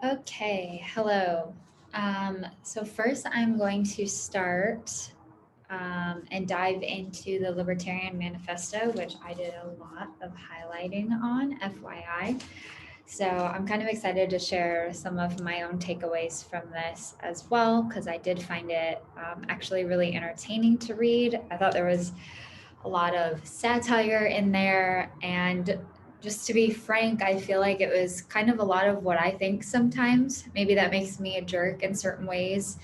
Okay, hello. So first I'm going to start and dive into the Libertarian Manifesto, which I did a lot of highlighting on, FYI. So I'm kind of excited to share some of my own takeaways from this as well, because I did find it actually really entertaining to read. I thought there was a lot of satire in there. And just to be frank, I feel like it was kind of a lot of what I think sometimes. Maybe that makes me a jerk in certain ways.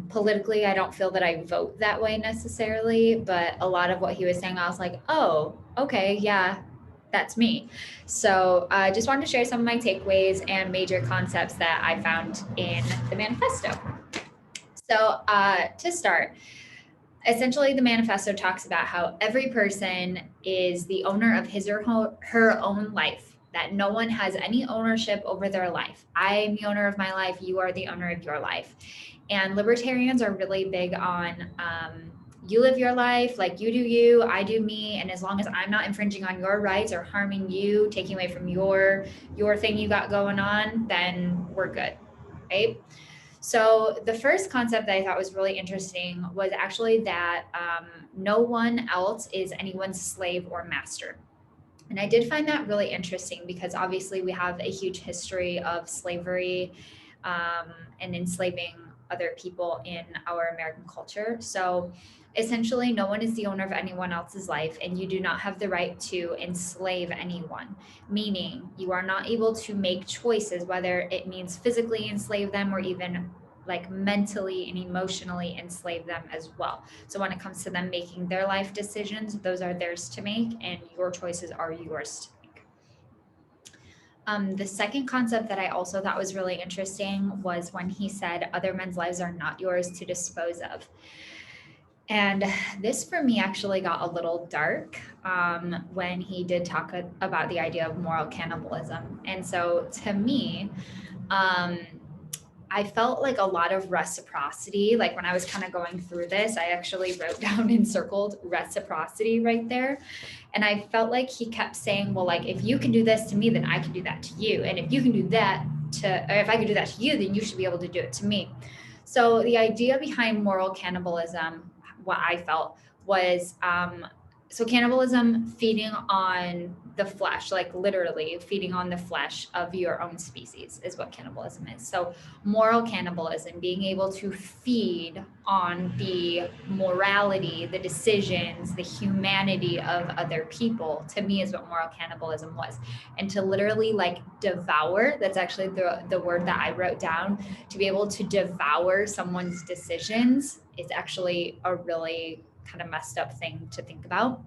Politically, I don't feel that I vote that way necessarily, but a lot of what he was saying, I was like, oh, okay, yeah, that's me. So I just wanted to share some of my takeaways and major concepts that I found in the manifesto. So to start, essentially the manifesto talks about how every person is the owner of his or her own life, that no one has any ownership over their life. I am the owner of my life, you are the owner of your life. And libertarians are really big on you live your life, like you do you, I do me, and as long as I'm not infringing on your rights or harming you, taking away from your thing you got going on, then we're good, right? So the first concept that I thought was really interesting was actually that no one else is anyone's slave or master. And I did find that really interesting because obviously we have a huge history of slavery and enslaving other people in our American culture. So essentially, no one is the owner of anyone else's life, and you do not have the right to enslave anyone, meaning you are not able to make choices, whether it means physically enslave them or even like mentally and emotionally enslave them as well. So when it comes to them making their life decisions, those are theirs to make, and your choices are yours to make. The second concept that I also thought was really interesting was when he said, other men's lives are not yours to dispose of. And this for me actually got a little dark when he did talk about the idea of moral cannibalism. And so to me, um, I felt like a lot of reciprocity. Like when I was kind of going through this, I actually wrote down and circled reciprocity right there. And I felt like he kept saying, well, like, if you can do this to me, then I can do that to you. And if you can do that or if I can do that to you, then you should be able to do it to me. So the idea behind moral cannibalism, what I felt was so cannibalism, feeding on the flesh, like literally feeding on the flesh of your own species is what cannibalism is. So moral cannibalism, being able to feed on the morality, the decisions, the humanity of other people, to me is what moral cannibalism was. And to literally like devour, that's actually the word that I wrote down, to be able to devour someone's decisions is actually a really kind of messed up thing to think about.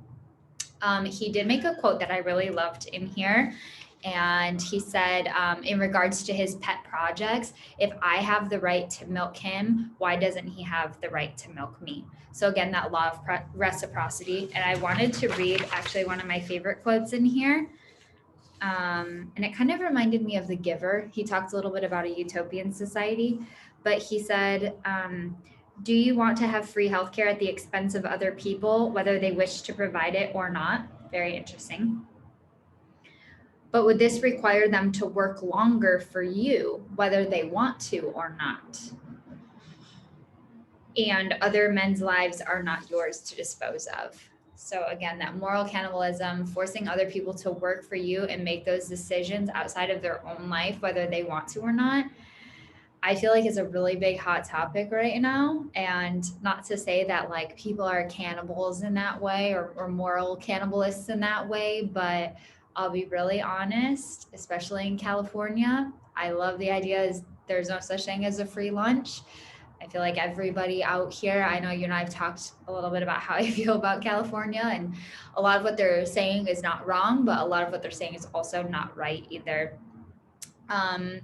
He did make a quote that I really loved in here. And he said, in regards to his pet projects, if I have the right to milk him, why doesn't he have the right to milk me? So, again, that law of reciprocity. And I wanted to read actually one of my favorite quotes in here. And it kind of reminded me of The Giver. He talked a little bit about a utopian society, but he said, do you want to have free healthcare at the expense of other people, whether they wish to provide it or not? Very interesting. But would this require them to work longer for you, whether they want to or not? And other men's lives are not yours to dispose of. So, again, that moral cannibalism, forcing other people to work for you and make those decisions outside of their own life, whether they want to or not, I feel like is a really big hot topic right now. And not to say that like people are cannibals in that way or moral cannibalists in that way, but I'll be really honest, especially in California, I love the idea is there's no such thing as a free lunch. I feel like everybody out here, I know you and I have talked a little bit about how I feel about California, and a lot of what they're saying is not wrong, but a lot of what they're saying is also not right either.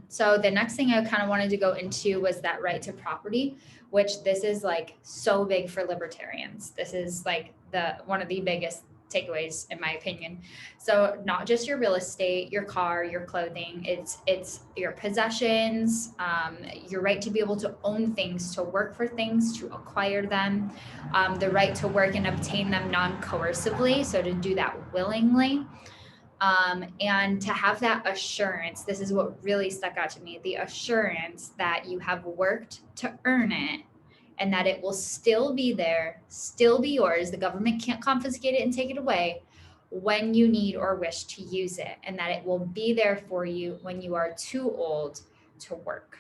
So the next thing I kind of wanted to go into was that right to property, which this is like so big for libertarians. This is like the one of the biggest takeaways in my opinion. So not just your real estate, your car, your clothing, it's your possessions, your right to be able to own things, to work for things, to acquire them, the right to work and obtain them non-coercively, so to do that willingly. And to have that assurance, this is what really stuck out to me, the assurance that you have worked to earn it and that it will still be there, still be yours. The government can't confiscate it and take it away when you need or wish to use it, and that it will be there for you when you are too old to work.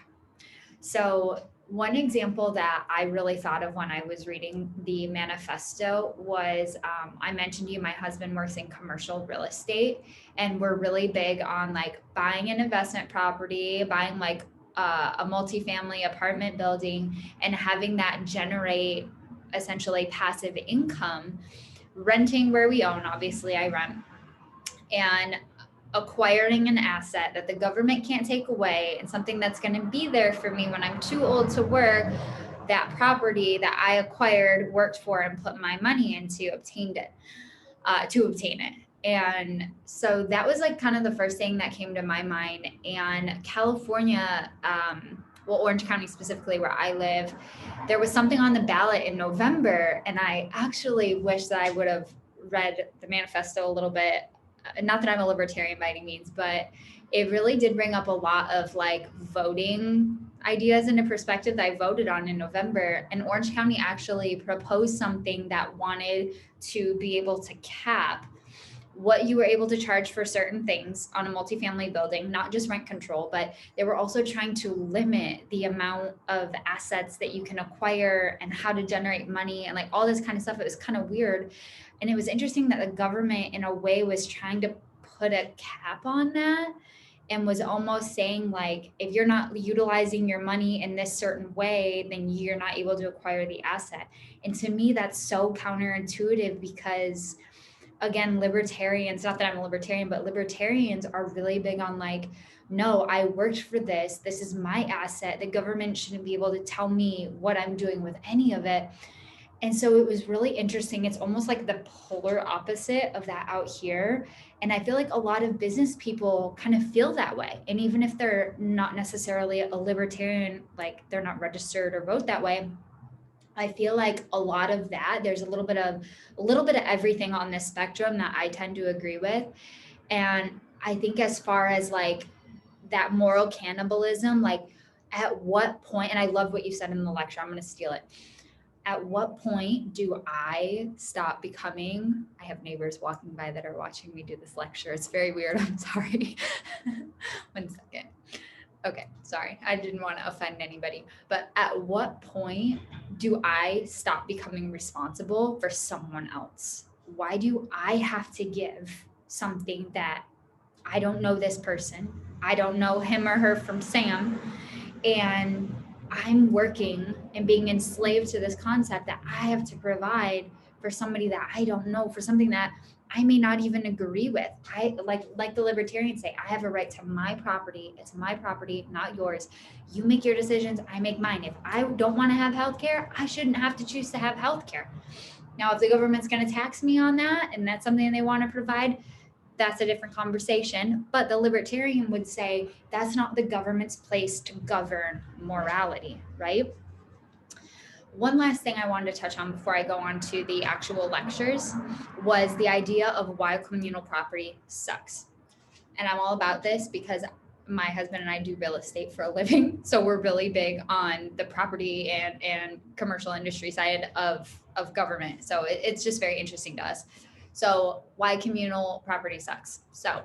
So one example that I really thought of when I was reading the manifesto was, I mentioned to you, my husband works in commercial real estate, and we're really big on like buying an investment property, buying like a multifamily apartment building, and having that generate essentially passive income, renting where we own. Obviously, I rent, and acquiring an asset that the government can't take away and something that's going to be there for me when I'm too old to work. That property that I acquired, worked for, and put my money into, obtain it. And so that was like kind of the first thing that came to my mind. And California, Orange County specifically, where I live, there was something on the ballot in November, and I actually wish that I would have read the manifesto a little bit. Not that I'm a libertarian by any means, but it really did bring up a lot of like voting ideas into perspective that I voted on in November. And Orange County actually proposed something that wanted to be able to cap what you were able to charge for certain things on a multifamily building, not just rent control, but they were also trying to limit the amount of assets that you can acquire and how to generate money and like all this kind of stuff. It was kind of weird. And it was interesting that the government in a way was trying to put a cap on that and was almost saying like, if you're not utilizing your money in this certain way, then you're not able to acquire the asset. And to me, that's so counterintuitive because again, libertarians, not that I'm a libertarian, but libertarians are really big on like, no, I worked for this. This is my asset. The government shouldn't be able to tell me what I'm doing with any of it. And so it was really interesting. It's almost like the polar opposite of that out here. And I feel like a lot of business people kind of feel that way. And even if they're not necessarily a libertarian, like they're not registered or vote that way, I feel like a lot of that, there's a little bit of everything on this spectrum that I tend to agree with. And I think as far as like that moral cannibalism, like at what point, and I love what you said in the lecture, I'm going to steal it. At what point do I stop becoming, I have neighbors walking by that are watching me do this lecture. It's very weird. I'm sorry. 1 second. Okay, sorry. I didn't want to offend anybody. But at what point do I stop becoming responsible for someone else? Why do I have to give something that I don't know this person? I don't know him or her from Sam. And I'm working and being enslaved to this concept that I have to provide for somebody that I don't know, for something that I may not even agree with. I like the libertarians say, I have a right to my property. It's my property, not yours. You make your decisions, I make mine. If I don't want to have healthcare, I shouldn't have to choose to have healthcare. Now, if the government's going to tax me on that and that's something they want to provide, that's a different conversation. But the libertarian would say that's not the government's place to govern morality, right? One last thing I wanted to touch on before I go on to the actual lectures was the idea of why communal property sucks. And I'm all about this because my husband and I do real estate for a living. So we're really big on the property and commercial industry side of government. So it's just very interesting to us. So why communal property sucks. So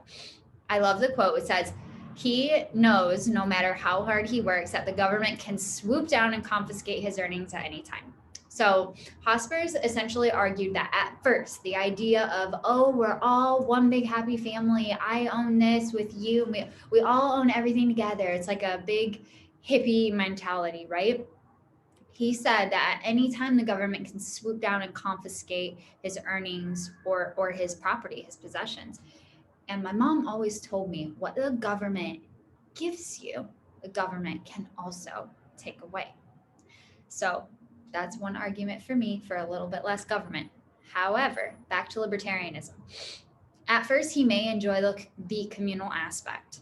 I love the quote. It says, he knows no matter how hard he works that the government can swoop down and confiscate his earnings at any time. So Hospers essentially argued that at first, the idea of, oh, we're all one big happy family. I own this with you. We all own everything together. It's like a big hippie mentality, right? He said that any time the government can swoop down and confiscate his earnings or his property, his possessions. And my mom always told me what the government gives you, the government can also take away. So that's one argument for me for a little bit less government. However, back to libertarianism. At first, he may enjoy the communal aspect.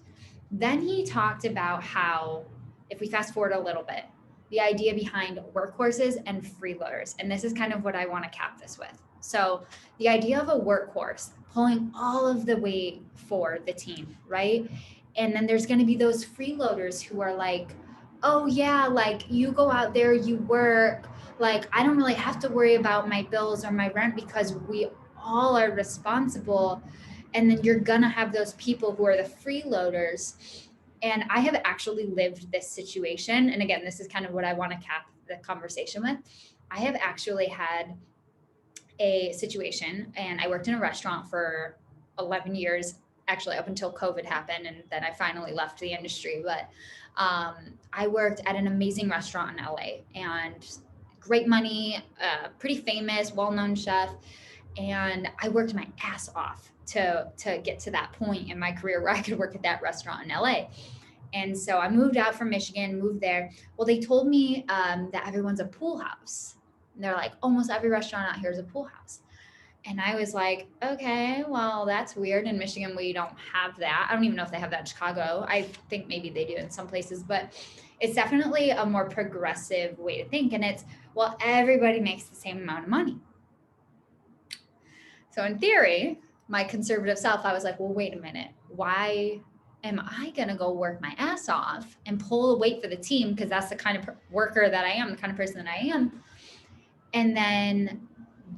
Then he talked about how, if we fast forward a little bit, the idea behind workhorses and freeloaders. And this is kind of what I want to cap this with. So the idea of a workhorse, pulling all of the weight for the team, right? And then there's going to be those freeloaders who are like, oh yeah, like you go out there, you work, like I don't really have to worry about my bills or my rent because we all are responsible. And then you're gonna have those people who are the freeloaders. And I have actually lived this situation. And again, this is kind of what I want to cap the conversation with. I have actually had a situation, and I worked in a restaurant for 11 years, actually up until COVID happened, and then I finally left the industry. But I worked at an amazing restaurant in LA, and great money, pretty famous, well-known chef, and I worked my ass off to get to that point in my career where I could work at that restaurant in LA. And so I moved out from Michigan, moved there. Well, they told me that everyone's a pool house. And they're like, almost every restaurant out here is a pool house. And I was like, okay, well, that's weird. In Michigan, we don't have that. I don't even know if they have that in Chicago. I think maybe they do in some places, but it's definitely a more progressive way to think. And it's, well, everybody makes the same amount of money. So in theory, my conservative self, I was like, well, wait a minute. Why am I going to go work my ass off and pull the weight for the team? Because that's the kind of worker that I am, the kind of person that I am. And then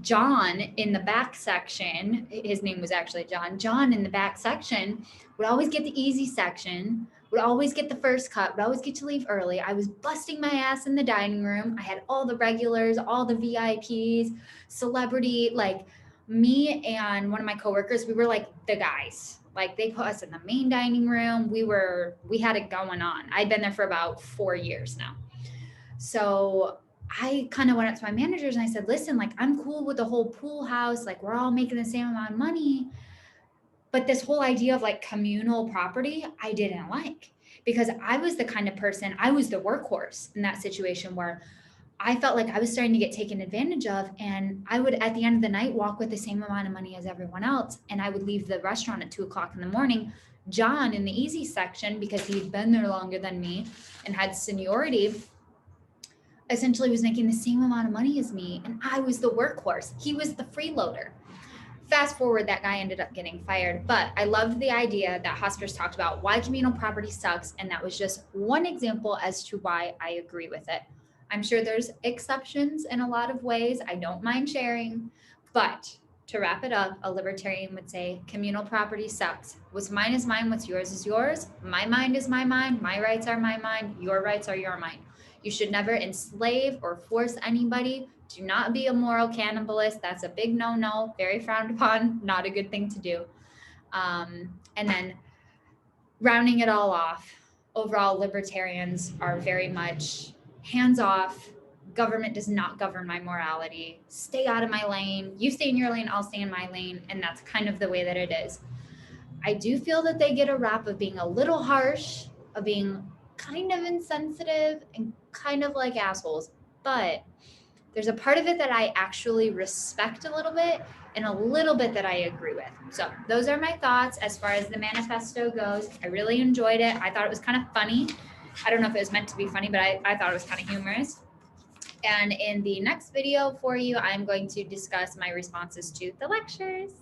John in the back section, his name was actually John in the back section would always get the easy section, would always get the first cut, would always get to leave early. I was busting my ass in the dining room. I had all the regulars, all the VIPs, celebrity, like me and one of my coworkers, we were like the guys. Like they put us in the main dining room. We had it going on. I'd been there for about 4 years now. So I kind of went up to my managers and I said, listen, like I'm cool with the whole pool house. Like we're all making the same amount of money. But this whole idea of like communal property, I didn't like, because I was the kind of person, I was the workhorse in that situation where I felt like I was starting to get taken advantage of. And I would, at the end of the night, walk with the same amount of money as everyone else. And I would leave the restaurant at 2:00 in the morning. John in the easy section, because he'd been there longer than me and had seniority, essentially was making the same amount of money as me. And I was the workhorse. He was the freeloader. Fast forward, that guy ended up getting fired. But I loved the idea that Hospers talked about why communal property sucks. And that was just one example as to why I agree with it. I'm sure there's exceptions in a lot of ways. I don't mind sharing. But to wrap it up, a libertarian would say communal property sucks. What's mine is mine. What's yours is yours. My mind is my mind. My rights are my mind. Your rights are your mind. You should never enslave or force anybody. Do not be a moral cannibalist. That's a big no-no, very frowned upon, not a good thing to do. And then rounding it all off, overall, libertarians are very much hands-off. Government does not govern my morality. Stay out of my lane. You stay in your lane, I'll stay in my lane. And that's kind of the way that it is. I do feel that they get a rap of being a little harsh, of being kind of insensitive and kind of like assholes. But there's a part of it that I actually respect a little bit and a little bit that I agree with. So those are my thoughts as far as the manifesto goes. I really enjoyed it. I thought it was kind of funny. I don't know if it was meant to be funny, but I thought it was kind of humorous. And in the next video for you, I'm going to discuss my responses to the lectures.